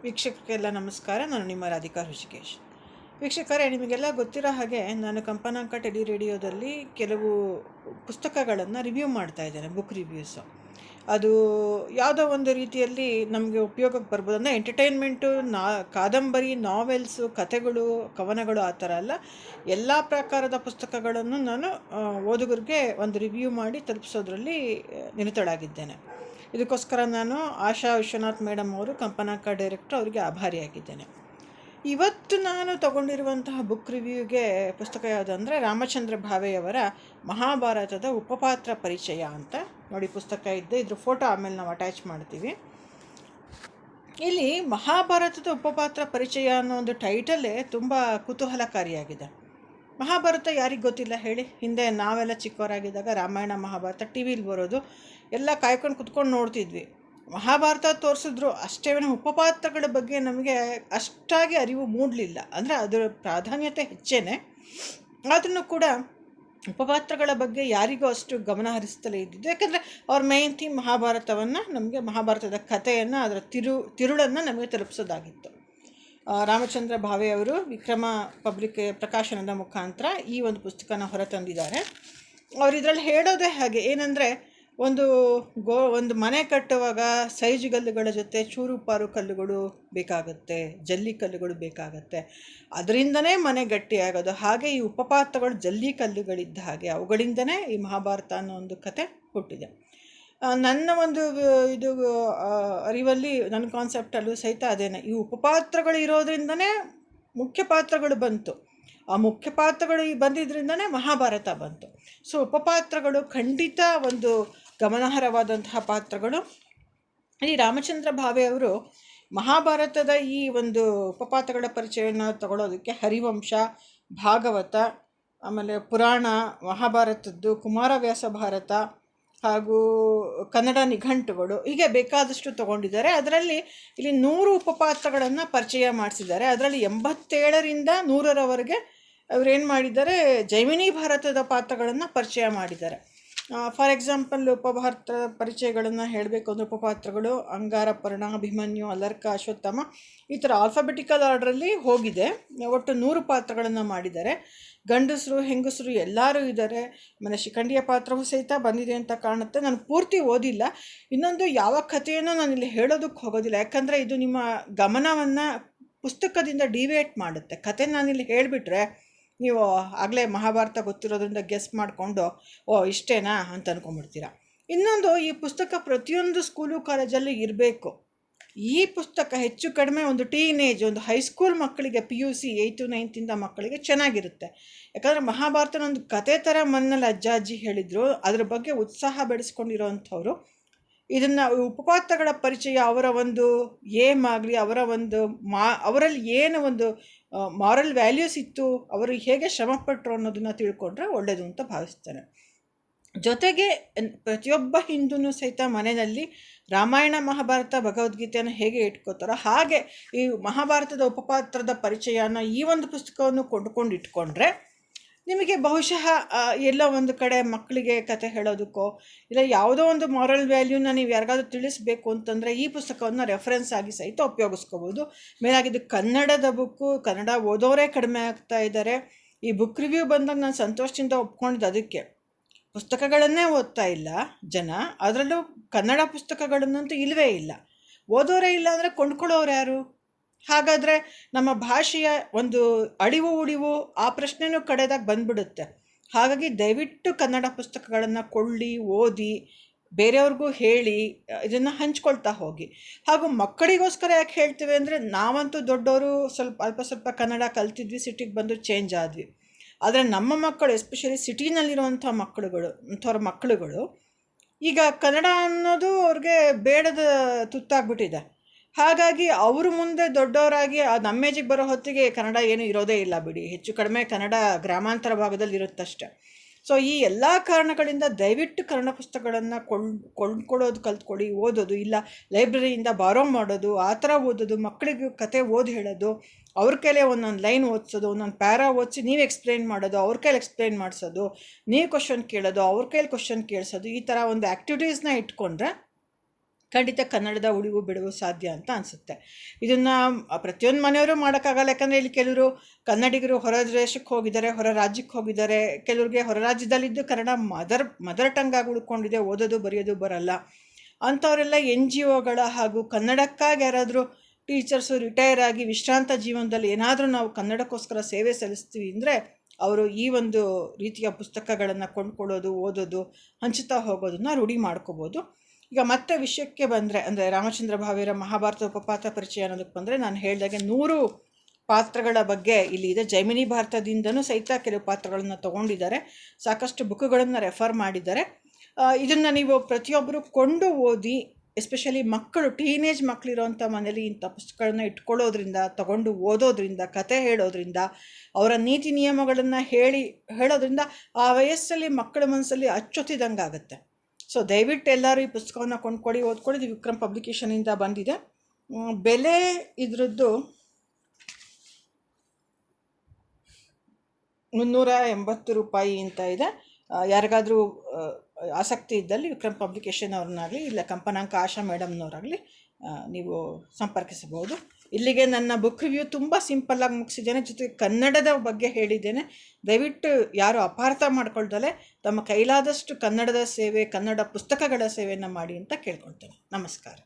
ವೀಕ್ಷಕರಿಗೆಲ್ಲ ನಮಸ್ಕಾರ. ನಾನು ನಿಮ್ಮ ರಾಧಿಕಾ ಋಷಿಕೇಶ್. ವೀಕ್ಷಕರೇ, ನಿಮಗೆಲ್ಲ ಗೊತ್ತಿರೋ ಹಾಗೆ ನಾನು ಕಂಪನಾಂಕ ಟೆಲಿ ರೇಡಿಯೋದಲ್ಲಿ ಕೆಲವು ಪುಸ್ತಕಗಳನ್ನು ರಿವ್ಯೂ ಮಾಡ್ತಾ ಇದ್ದೇನೆ, ಬುಕ್ ರಿವ್ಯೂಸು. ಅದು ಯಾವುದೋ ಒಂದು ರೀತಿಯಲ್ಲಿ ನಮಗೆ ಉಪಯೋಗಕ್ಕೆ ಬರ್ಬೋದು. ಅಂದರೆ ಎಂಟರ್ಟೈನ್ಮೆಂಟು, ಕಾದಂಬರಿ, ನಾವೆಲ್ಸು, ಕಥೆಗಳು, ಕವನಗಳು ಆ ಥರ ಅಲ್ಲ, ಎಲ್ಲ ಪ್ರಕಾರದ ಪುಸ್ತಕಗಳನ್ನು ನಾನು ಓದುಗರಿಗೆ ಒಂದು ರಿವ್ಯೂ ಮಾಡಿ ತಲುಪಿಸೋದ್ರಲ್ಲಿ ನಿರತಳಾಗಿದ್ದೇನೆ. ಇದಕ್ಕೋಸ್ಕರ ನಾನು ಆಶಾ ವಿಶ್ವನಾಥ್ ಮೇಡಮ್ ಅವರು, ಕಂಪನಾಂಕ ಡೈರೆಕ್ಟ್ರು, ಅವರಿಗೆ ಆಭಾರಿಯಾಗಿದ್ದೇನೆ. ಇವತ್ತು ನಾನು ತಗೊಂಡಿರುವಂತಹ ಬುಕ್ ರಿವ್ಯೂಗೆ ಪುಸ್ತಕ ಯಾವುದಂದರೆ ರಾಮಚಂದ್ರ ಭಾವೆಯವರ ಮಹಾಭಾರತದ ಉಪಪಾತ್ರ ಪರಿಚಯ ಅಂತ. ನೋಡಿ, ಪುಸ್ತಕ ಇದ್ದೆ, ಇದ್ರ ಫೋಟೋ ಆಮೇಲೆ ನಾವು ಅಟ್ಯಾಚ್ ಮಾಡ್ತೀವಿ. ಇಲ್ಲಿ ಮಹಾಭಾರತದ ಉಪಪಾತ್ರ ಪರಿಚಯ ಅನ್ನೋ ಒಂದು ಟೈಟಲೇ ತುಂಬ ಕುತೂಹಲಕಾರಿಯಾಗಿದೆ. ಮಹಾಭಾರತ ಯಾರಿಗೆ ಗೊತ್ತಿಲ್ಲ ಹೇಳಿ? ಹಿಂದೆ ನಾವೆಲ್ಲ ಚಿಕ್ಕವರಾಗಿದ್ದಾಗ ರಾಮಾಯಣ ಮಹಾಭಾರತ ಟಿ ವಿಲಿ ಬರೋದು, ಎಲ್ಲ ಕಾಯ್ಕೊಂಡು ಕುತ್ಕೊಂಡು ನೋಡ್ತಿದ್ವಿ. ಮಹಾಭಾರತ ತೋರಿಸಿದ್ರು ಅಷ್ಟೇ, ಉಪಪಾತ್ರಗಳ ಬಗ್ಗೆ ನಮಗೆ ಅಷ್ಟಾಗಿ ಅರಿವು ಮೂಡಲಿಲ್ಲ. ಅಂದರೆ ಅದರ ಪ್ರಾಧಾನ್ಯತೆ ಹೆಚ್ಚೇನೆ, ಆದ್ರೂ ಕೂಡ ಉಪಪಾತ್ರಗಳ ಬಗ್ಗೆ ಯಾರಿಗೂ ಅಷ್ಟು ಗಮನ ಹರಿಸ್ತಲೇ ಇದ್ದಿದ್ದು. ಯಾಕಂದರೆ ಅವ್ರ ಮೇನ್ ಥೀಮ್ ಮಹಾಭಾರತವನ್ನು, ನಮಗೆ ಮಹಾಭಾರತದ ಕಥೆಯನ್ನು, ಅದರ ತಿರುಳನ್ನು ನಮಗೆ ತಲುಪಿಸೋದಾಗಿತ್ತು. ರಾಮಚಂದ್ರ ಭಾವೆಯವರು ವಿಕ್ರಮ ಪಬ್ಲಿಕ್ ಪ್ರಕಾಶನದ ಮುಖಾಂತರ ಈ ಒಂದು ಪುಸ್ತಕನ ಹೊರತಂದಿದ್ದಾರೆ. ಅವರು ಇದರಲ್ಲಿ ಹೇಳೋದೇ ಹಾಗೆ, ಏನಂದರೆ ಒಂದು ಮನೆ ಕಟ್ಟುವಾಗ ಸೈಜುಗಲ್ಲುಗಳ ಜೊತೆ ಚೂರು ಪಾರು ಕಲ್ಲುಗಳು ಬೇಕಾಗುತ್ತೆ, ಜಲ್ಲಿ ಕಲ್ಲುಗಳು ಬೇಕಾಗತ್ತೆ, ಅದರಿಂದನೇ ಮನೆ ಗಟ್ಟಿಯಾಗೋದು. ಹಾಗೆ ಈ ಉಪಪಾತ್ರಗಳು ಜಲ್ಲಿ ಕಲ್ಲುಗಳಿದ್ದ ಹಾಗೆ, ಅವುಗಳಿಂದನೇ ಈ ಮಹಾಭಾರತ ಅನ್ನೋ ಒಂದು ಕತೆ ಹುಟ್ಟಿದೆ. ನನ್ನ ಒಂದು ಇದು ಅರಿವಲ್ಲಿ, ನನ್ನ ಕಾನ್ಸೆಪ್ಟಲ್ಲೂ ಸಹಿತ ಅದೇನೆ. ಈ ಉಪಪಾತ್ರಗಳು ಇರೋದ್ರಿಂದನೇ ಮುಖ್ಯ ಪಾತ್ರಗಳು ಬಂತು, ಆ ಮುಖ್ಯ ಪಾತ್ರಗಳು ಬಂದಿದ್ದರಿಂದನೇ ಮಹಾಭಾರತ ಬಂತು. ಸೊ ಉಪಪಾತ್ರಗಳು ಖಂಡಿತ ಒಂದು ಗಮನಾರ್ಹವಾದಂತಹ ಪಾತ್ರಗಳು. ಈ ರಾಮಚಂದ್ರ ಭಾವೆಯವರು ಮಹಾಭಾರತದ ಈ ಒಂದು ಉಪಪಾತ್ರಗಳ ಪರಿಚಯನ ತಗೊಳ್ಳೋದಕ್ಕೆ ಹರಿವಂಶ, ಭಾಗವತ, ಆಮೇಲೆ ಪುರಾಣ, ಮಹಾಭಾರತದ್ದು ಕುಮಾರವ್ಯಾಸ ಭಾರತ ಹಾಗೂ ಕನ್ನಡ ನಿಘಂಟುಗಳು, ಹೀಗೆ ಬೇಕಾದಷ್ಟು ತಗೊಂಡಿದ್ದಾರೆ. ಅದರಲ್ಲಿ ಇಲ್ಲಿ 100 ಉಪಪಾತ್ರಗಳನ್ನು ಪರಿಚಯ ಮಾಡಿಸಿದ್ದಾರೆ. ಅದರಲ್ಲಿ 87ರಿಂದ 100ರವರೆಗೆ ಅವರೇನು ಮಾಡಿದ್ದಾರೆ, ಜೈಮಿನಿ ಭಾರತದ ಪಾತ್ರಗಳನ್ನು ಪರಿಚಯ ಮಾಡಿದ್ದಾರೆ. ಫಾರ್ ಎಕ್ಸಾಂಪಲ್, ಉಪಭಾರತ ಪರಿಚಯಗಳನ್ನು ಹೇಳಬೇಕು ಅಂದರೆ, ಉಪಪಾತ್ರಗಳು ಅಂಗಾರ, ಪರ್ಣ, ಅಭಿಮನ್ಯು, ಅಲರ್ಕ, ಅಶ್ವತ್ಥಾಮ, ಈ ಥರ ಆಲ್ಫಾಬೆಟಿಕಲ್ ಆರ್ಡ್ರಲ್ಲಿ ಹೋಗಿದೆ. ಒಟ್ಟು 100 ಪಾತ್ರಗಳನ್ನು ಮಾಡಿದ್ದಾರೆ. ಗಂಡಸರು, ಹೆಂಗಸರು ಎಲ್ಲರೂ ಇದ್ದಾರೆ. ಆಮೇಲೆ ಶಿಖಂಡಿಯ ಪಾತ್ರವೂ ಸಹಿತ ಬಂದಿದೆ ಅಂತ ಕಾಣುತ್ತೆ. ನಾನು ಪೂರ್ತಿ ಓದಿಲ್ಲ. ಇನ್ನೊಂದು, ಯಾವ ಕಥೆಯನ್ನು ನಾನಿಲ್ಲಿ ಹೇಳೋದಕ್ಕೆ ಹೋಗೋದಿಲ್ಲ, ಯಾಕಂದರೆ ಇದು ನಿಮ್ಮ ಗಮನವನ್ನು ಪುಸ್ತಕದಿಂದ ಡಿವೇಟ್ ಮಾಡುತ್ತೆ. ಕತೆ ನಾನಿಲ್ಲಿ ಹೇಳಿಬಿಟ್ರೆ ನೀವು ಆಗಲೇ ಮಹಾಭಾರತ ಗೊತ್ತಿರೋದ್ರಿಂದ ಗೆಸ್ ಮಾಡಿಕೊಂಡು ಇಷ್ಟೇನಾ ಅಂತ ಅಂದ್ಕೊಂಡ್ಬಿಡ್ತೀರ. ಇನ್ನೊಂದು, ಈ ಪುಸ್ತಕ ಪ್ರತಿಯೊಂದು ಸ್ಕೂಲು ಕಾಲೇಜಲ್ಲೂ ಇರಬೇಕು. ಈ ಪುಸ್ತಕ ಹೆಚ್ಚು ಕಡಿಮೆ ಒಂದು ಟೀನೇಜ್, ಒಂದು ಹೈಸ್ಕೂಲ್ ಮಕ್ಕಳಿಗೆ, PUC 8th 9th ಮಕ್ಕಳಿಗೆ ಚೆನ್ನಾಗಿರುತ್ತೆ. ಯಾಕಂದರೆ ಮಹಾಭಾರತನ ಒಂದು ಕತೆ ಥರ ಮನ್ನಲ್ಲಿ ಅಜ್ಜ ಅಜ್ಜಿ ಹೇಳಿದರು, ಅದ್ರ ಬಗ್ಗೆ ಉತ್ಸಾಹ ಬೆಳೆಸ್ಕೊಂಡಿರೋವಂಥವ್ರು ಇದನ್ನು, ಉಪಪಾತ್ರಗಳ ಪರಿಚಯ, ಅವರ ಒಂದು ಏಮ್ ಆಗಲಿ, ಅವರ ಒಂದು ಅವರಲ್ಲಿ ಏನು ಒಂದು ಮಾರಲ್ ವ್ಯಾಲ್ಯೂಸ್ ಇತ್ತು, ಅವರು ಹೇಗೆ ಶ್ರಮಪಟ್ಟರು ಅನ್ನೋದನ್ನು ತಿಳ್ಕೊಂಡ್ರೆ ಒಳ್ಳೆಯದು ಅಂತ ಭಾವಿಸ್ತೇನೆ. ಜೊತೆಗೆ ಪ್ರತಿಯೊಬ್ಬ ಹಿಂದೂ ಸಹಿತ ಮನೆಯಲ್ಲಿ ರಾಮಾಯಣ, ಮಹಾಭಾರತ, ಭಗವದ್ಗೀತೆಯನ್ನು ಹೇಗೆ ಇಟ್ಕೋತಾರೋ ಹಾಗೆ ಈ ಮಹಾಭಾರತದ ಉಪಪಾತ್ರದ ಪರಿಚಯನ ಈ ಒಂದು ಪುಸ್ತಕವನ್ನು ಕೊಂಡ್ಕೊಂಡು ಇಟ್ಕೊಂಡ್ರೆ ನಿಮಗೆ ಬಹುಶಃ ಎಲ್ಲೋ ಒಂದು ಕಡೆ ಮಕ್ಕಳಿಗೆ ಕತೆ ಹೇಳೋದಕ್ಕೋ ಇಲ್ಲ ಯಾವುದೋ ಒಂದು ಮಾರಲ್ ವ್ಯಾಲ್ಯೂನ ನೀವು ಯಾರಿಗಾದ್ರೂ ತಿಳಿಸ್ಬೇಕು ಅಂತಂದರೆ ಈ ಪುಸ್ತಕವನ್ನು ರೆಫರೆನ್ಸ್ ಆಗಿ ಸಹಿತ ಉಪಯೋಗಿಸ್ಕೋಬೋದು. ಮೇಲಾಗಿದ್ದು ಕನ್ನಡದ ಬುಕ್ಕು, ಕನ್ನಡ ಓದೋರೇ ಕಡಿಮೆ ಆಗ್ತಾ ಇದ್ದಾರೆ. ಈ ಬುಕ್ ರಿವ್ಯೂ ಬಂದಾಗ ನಾನು ಸಂತೋಷದಿಂದ ಒಪ್ಕೊಂಡಿದ್ದು ಅದಕ್ಕೆ. ಪುಸ್ತಕಗಳನ್ನೇ ಓದ್ತಾ ಇಲ್ಲ ಜನ, ಅದರಲ್ಲೂ ಕನ್ನಡ ಪುಸ್ತಕಗಳನ್ನಂತೂ ಇಲ್ಲವೇ ಇಲ್ಲ. ಓದೋರೇ ಇಲ್ಲ ಅಂದರೆ ಕೊಂಡ್ಕೊಳ್ಳೋರು ಯಾರು? ಹಾಗಾದರೆ ನಮ್ಮ ಭಾಷೆಯ ಒಂದು ಅಳಿವು ಉಳಿವು, ಆ ಪ್ರಶ್ನೆನೂ ಕಡೆದಾಗ ಬಂದ್ಬಿಡುತ್ತೆ. ಹಾಗಾಗಿ ದಯವಿಟ್ಟು ಕನ್ನಡ ಪುಸ್ತಕಗಳನ್ನು ಕೊಳ್ಳಿ, ಓದಿ, ಬೇರೆಯವ್ರಿಗೂ ಹೇಳಿ, ಇದನ್ನು ಹಂಚ್ಕೊಳ್ತಾ ಹೋಗಿ. ಹಾಗೂ ಮಕ್ಕಳಿಗೋಸ್ಕರ ಯಾಕೆ ಹೇಳ್ತೀವಿ ಅಂದರೆ, ನಾವಂತೂ ದೊಡ್ಡವರು ಅಲ್ಪ ಸ್ವಲ್ಪ ಕನ್ನಡ ಕಲ್ತಿದ್ವಿ, ಸಿಟಿಗೆ ಬಂದು ಚೇಂಜ್ ಆದ್ವಿ. ಆದರೆ ನಮ್ಮ ಮಕ್ಕಳು, ಎಸ್ಪೆಷಲಿ ಸಿಟಿನಲ್ಲಿರುವಂಥ ಅಂಥವ್ರ ಮಕ್ಕಳುಗಳು ಈಗ ಕನ್ನಡ ಅನ್ನೋದು ಅವ್ರಿಗೆ ಬೇಡದ ತುತ್ತಾಗ್ಬಿಟ್ಟಿದೆ. ಹಾಗಾಗಿ ಅವರು ಮುಂದೆ ದೊಡ್ಡವರಾಗಿ ನಮ್ಮ ಏಜಿಗೆ ಬರೋ ಹೊತ್ತಿಗೆ ಕನ್ನಡ ಏನು ಇರೋದೇ ಇಲ್ಲ ಬಿಡಿ, ಹೆಚ್ಚು ಕಡಿಮೆ ಕನ್ನಡ ಗ್ರಾಮಾಂತರ ಭಾಗದಲ್ಲಿ ಇರುತ್ತಷ್ಟೆ. ಸೊ ಈ ಎಲ್ಲ ಕಾರಣಗಳಿಂದ ದಯವಿಟ್ಟು ಕನ್ನಡ ಪುಸ್ತಕಗಳನ್ನು ಕೊಂಡ್ಕೊಳ್ಳೋದು ಕಲ್ತ್ಕೊಳ್ಳಿ, ಓದೋದು, ಇಲ್ಲ ಲೈಬ್ರರಿಯಿಂದ ಬಾರೋ ಮಾಡೋದು, ಆ ಥರ ಓದೋದು, ಮಕ್ಕಳಿಗೆ ಕತೆ ಓದಿ ಹೇಳೋದು, ಅವ್ರ ಕೈಲೇ ಒಂದೊಂದು ಲೈನ್ ಓದಿಸೋದು, ಒಂದೊಂದು ಪ್ಯಾರಾ ಓದಿಸಿ ನೀವು ಎಕ್ಸ್ಪ್ಲೇನ್ ಮಾಡೋದು, ಅವ್ರ ಕೈಲಿ ಎಕ್ಸ್ಪ್ಲೇನ್ ಮಾಡಿಸೋದು, ನೀವು ಕ್ವಶನ್ ಕೇಳೋದು, ಅವ್ರ ಕೈಲಿ ಕ್ವಶನ್ ಕೇಳಿಸೋದು, ಈ ಥರ ಒಂದು ಆ್ಯಕ್ಟಿವಿಟೀಸ್ನ ಇಟ್ಕೊಂಡ್ರೆ ಖಂಡಿತ ಕನ್ನಡದ ಉಳಿವು ಬೆಳೆವು ಸಾಧ್ಯ ಅಂತ ಅನಿಸುತ್ತೆ. ಇದನ್ನು ಪ್ರತಿಯೊಂದು ಮನೆಯವರು ಮಾಡೋಕ್ಕಾಗಲ್ಲ. ಯಾಕಂದರೆ ಇಲ್ಲಿ ಕೆಲವರು ಕನ್ನಡಿಗರು ಹೊರ ದೇಶಕ್ಕೆ ಹೋಗಿದ್ದಾರೆ, ಹೊರ ರಾಜ್ಯಕ್ಕೆ ಹೋಗಿದ್ದಾರೆ. ಕೆಲವ್ರಿಗೆ ಹೊರ ರಾಜ್ಯದಲ್ಲಿದ್ದು ಕನ್ನಡ ಮದರ್ ಟಂಗ್ ಆಗಿ ಉಳ್ಕೊಂಡಿದೆ, ಓದೋದು ಬರೆಯೋದು ಬರಲ್ಲ. ಅಂಥವರೆಲ್ಲ NGOಗಳ ಹಾಗೂ ಕನ್ನಡಕ್ಕಾಗಿ ಯಾರಾದರೂ ಟೀಚರ್ಸು ರಿಟೈರ್ ಆಗಿ ವಿಶ್ರಾಂತ ಜೀವನದಲ್ಲಿ ಏನಾದರೂ ನಾವು ಕನ್ನಡಕ್ಕೋಸ್ಕರ ಸೇವೆ ಸಲ್ಲಿಸ್ತೀವಿ ಅಂದರೆ ಅವರು ಈ ಒಂದು ರೀತಿಯ ಪುಸ್ತಕಗಳನ್ನು ಕೊಂಡ್ಕೊಳ್ಳೋದು, ಓದೋದು, ಹಂಚುತ್ತಾ ಹೋಗೋದನ್ನು ರೂಢಿ ಮಾಡ್ಕೋಬೋದು. ಈಗ ಮತ್ತೆ ವಿಷಯಕ್ಕೆ ಬಂದರೆ, ಅಂದರೆ ರಾಮಚಂದ್ರ ಭಾವೆಯವರ ಮಹಾಭಾರತ ಉಪಪಾತ್ರ ಪರಿಚಯ ಅನ್ನೋದಕ್ಕೆ ಬಂದರೆ, ನಾನು ಹೇಳಿದಾಗೆ 100 ಪಾತ್ರಗಳ ಬಗ್ಗೆ ಇಲ್ಲಿ ಇದೆ. ಜೈಮಿನಿ ಭಾರತದಿಂದನೂ ಸಹಿತ ಕೆಲವು ಪಾತ್ರಗಳನ್ನು ತೊಗೊಂಡಿದ್ದಾರೆ. ಸಾಕಷ್ಟು ಬುಕ್ಗಳನ್ನು ರೆಫರ್ ಮಾಡಿದ್ದಾರೆ. ಇದನ್ನು ನೀವು ಪ್ರತಿಯೊಬ್ಬರು ಕೊಂಡು ಓದಿ, ಎಸ್ಪೆಷಲಿ ಮಕ್ಕಳು, ಟೀನೇಜ್ ಮಕ್ಕಳಿರೋಂಥ ಮನೇಲಿ ಇಂಥ ಪುಸ್ತಕಗಳನ್ನ ಇಟ್ಕೊಳ್ಳೋದ್ರಿಂದ, ತಗೊಂಡು ಓದೋದ್ರಿಂದ, ಕತೆ ಹೇಳೋದ್ರಿಂದ, ಅವರ ನೀತಿ ನಿಯಮಗಳನ್ನು ಹೇಳೋದ್ರಿಂದ ಆ ವಯಸ್ಸಲ್ಲಿ ಮಕ್ಕಳ ಮನಸ್ಸಲ್ಲಿ ಅಚ್ಚೊತ್ತಿದಂಗೆ ಆಗುತ್ತೆ. ಸೊ ದಯವಿಟ್ಟು ಎಲ್ಲರೂ ಈ ಪುಸ್ತಕವನ್ನು ಕೊಂಡ್ಕೊಳ್ಳಿ, ಓದ್ಕೊಳ್ಳಿ. ಇದು ವಿಕ್ರಮ್ ಪಬ್ಲಿಕೇಶನಿಂದ ಬಂದಿದೆ. ಬೆಲೆ ಇದರದ್ದು 380 ರೂಪಾಯಿ ಅಂತ ಇದೆ. ಯಾರಿಗಾದರೂ ಆಸಕ್ತಿ ಇದ್ದಲ್ಲಿ ವಿಕ್ರಮ್ ಪಬ್ಲಿಕೇಶನ್ ಅವ್ರನ್ನಾಗಲಿ, ಇಲ್ಲ ಕಂಪನಾಂಕ ಆಶಾ ಮೇಡಮ್ನವರಾಗಲಿ ನೀವು ಸಂಪರ್ಕಿಸಬಹುದು. ಇಲ್ಲಿಗೆ ನನ್ನ ಬುಕ್ ರಿವ್ಯೂ ತುಂಬ ಸಿಂಪಲ್ಲಾಗಿ ಮುಗಿಸಿದ್ದೇನೆ. ಜೊತೆಗೆ ಕನ್ನಡದ ಬಗ್ಗೆ ಹೇಳಿದ್ದೇನೆ. ದಯವಿಟ್ಟು ಯಾರು ಅಪಾರ್ಥ ಮಾಡ್ಕೊಳ್ದಲೆ ತಮ್ಮ ಕೈಲಾದಷ್ಟು ಕನ್ನಡದ ಸೇವೆ, ಕನ್ನಡ ಪುಸ್ತಕಗಳ ಸೇವೆಯನ್ನು ಮಾಡಿ ಅಂತ ಕೇಳ್ಕೊಳ್ತೇನೆ. ನಮಸ್ಕಾರ.